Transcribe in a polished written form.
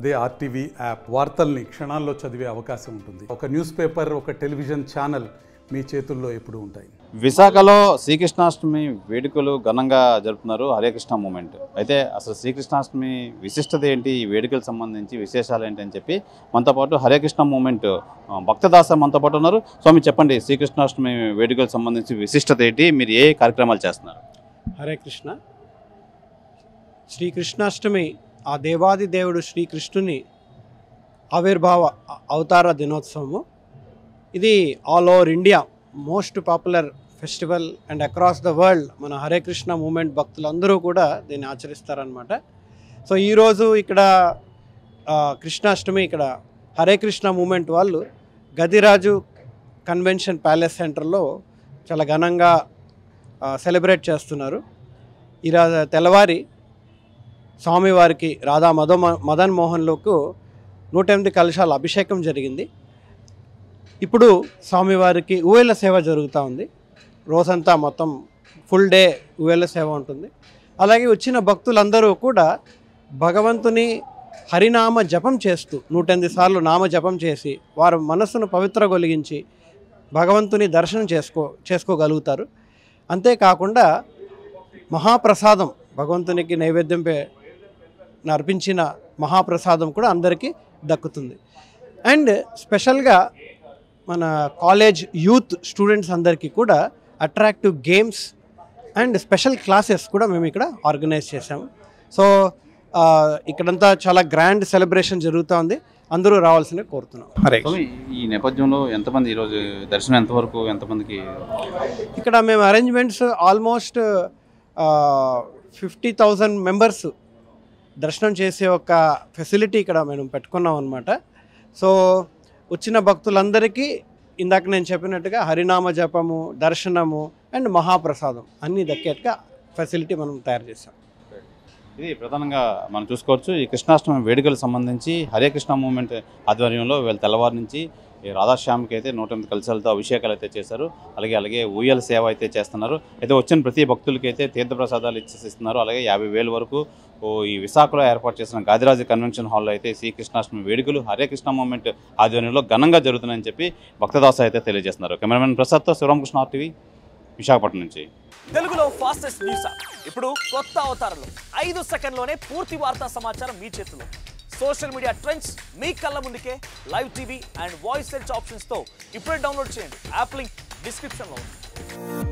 అదే RTV app వార్తల్ని క్షణాల్లో చదివే అవకాశం ఉంటుంది. ఒక న్యూస్ పేపర్, ఒక టెలివిజన్ ఛానల్ మీ చేతుల్లో ఎప్పుడూ ఉంటాయి. విశాఖలో శ్రీకృష్ణాష్టమి వేడుకలు ఘనంగా జరుపుతున్నారు. హరే కృష్ణ మూమెంట్. అయితే అసలు శ్రీకృష్ణాష్టమి విశిష్టత ఏంటి, ఈ వేడుకలకు సంబంధించి విశేషాలు ఏంటి అని చెప్పి మనతో పాటు హరే కృష్ణ మూమెంట్ భక్తదాస మనతో పాటు ఉన్నారు. స్వామి చెప్పండి, శ్రీకృష్ణాష్టమి వేడుకలకు సంబంధించి విశిష్టత ఏంటి, మీరు ఏ కార్యక్రమాలు చేస్తున్నారు? హరే కృష్ణ. శ్రీకృష్ణాష్టమి ఆ దేవాది దేవుడు శ్రీకృష్ణుని ఆవిర్భావ అవతార దినోత్సవము. ఇది all over India most popular festival and across the world మన హరే కృష్ణ మూమెంట్ భక్తులందరూ కూడా దీన్ని ఆచరిస్తారనమాట. సో ఈరోజు ఇక్కడ కృష్ణాష్టమి ఇక్కడ హరే కృష్ణ మూమెంట్ వాళ్ళు గదిరాజు కన్వెన్షన్ ప్యాలెస్ సెంటర్లో చాలా ఘనంగా సెలబ్రేట్ చేస్తున్నారు. ఈరోజు తెల్లవారి స్వామివారికి రాధా మదన్ మోహన్లకు 108 కలశాల అభిషేకం జరిగింది. ఇప్పుడు స్వామివారికి ఊయల సేవ జరుగుతూ ఉంది. రోజంతా మొత్తం ఫుల్ డే ఊయల సేవ ఉంటుంది. అలాగే వచ్చిన భక్తులందరూ కూడా భగవంతుని హరినామ జపం చేస్తూ 108 సార్లు నామ జపం చేసి వారు మనస్సును పవిత్రగొలిగించి భగవంతుని దర్శనం చేసుకోగలుగుతారు. అంతేకాకుండా మహాప్రసాదం భగవంతునికి నైవేద్యం అర్పించిన మహాప్రసాదం కూడా అందరికీ దక్కుతుంది. అండ్ స్పెషల్గా మన కాలేజ్ యూత్ స్టూడెంట్స్ అందరికీ కూడా attractive games and special classes కూడా మేము ఇక్కడ ఆర్గనైజ్ చేసాము. సో ఇక్కడంతా చాలా గ్రాండ్ సెలబ్రేషన్ జరుగుతూ ఉంది. అందరూ రావాల్సిందే కోరుతున్నాం. ఈ నేపథ్యంలో ఎంతమంది ఈరోజు దర్శనం ఎంతవరకు ఎంతమందికి? ఇక్కడ మేము అరేంజ్మెంట్స్ ఆల్మోస్ట్ 50,000 మెంబర్స్ దర్శనం చేసే ఒక ఫెసిలిటీ ఇక్కడ మేము పెట్టుకున్నాం అనమాట. సో వచ్చిన భక్తులందరికీ ఇందాక నేను చెప్పినట్టుగా హరినామ జపము, దర్శనము అండ్ మహాప్రసాదం అన్నీ దక్కేట్టుగా ఫెసిలిటీ మనం తయారు చేసాం. ఇది ప్రధానంగా మనం చూసుకోవచ్చు. ఈ కృష్ణాష్టమి వేడుకలకు సంబంధించి హరే కృష్ణ మూమెంట్ ఆధ్వర్యంలో వీళ్ళ తెల్లవారి నుంచి రాధాశ్యామ్కి అయితే 108 కలశాలతో అభిషేకాలు అయితే చేశారు. అలాగే ఊయల సేవ అయితే చేస్తున్నారు. అయితే వచ్చిన ప్రతి భక్తులకి అయితే తీర్థప్రసాదాలు ఇచ్చిస్తున్నారు. అలాగే 50,000 వరకు ఈ విశాఖలో ఏర్పాటు చేసిన గాదిరాజు కన్వెన్షన్ హాల్లో అయితే శ్రీకృష్ణాష్టమి వేడుకలు హరే కృష్ణ మూమెంట్ ఆధ్వర్యంలో ఘనంగా జరుగుతున్నాయని చెప్పి భక్తదాస అయితే తెలియజేస్తున్నారు. కెమెరామెన్ ప్రసాద్తో శివరామకృష్ణ, ఆర్టీవీ, విశాఖపట్నం నుంచి. తెలుగులో ఫాస్టెస్ట్ న్యూస్ ఇప్పుడు కొత్త అవతారంలో 5 సెకండ్లోనే పూర్తి వార్తా సమాచారం మీ చేతిలో. సోషల్ మీడియా ట్రెండ్స్ మీ కళ్ళ ముందుకే live TV and voice search ఆప్షన్స్తో ఇప్పుడే డౌన్లోడ్ చేయండి. యాప్ లింక్ డిస్క్రిప్షన్లో ఉంది.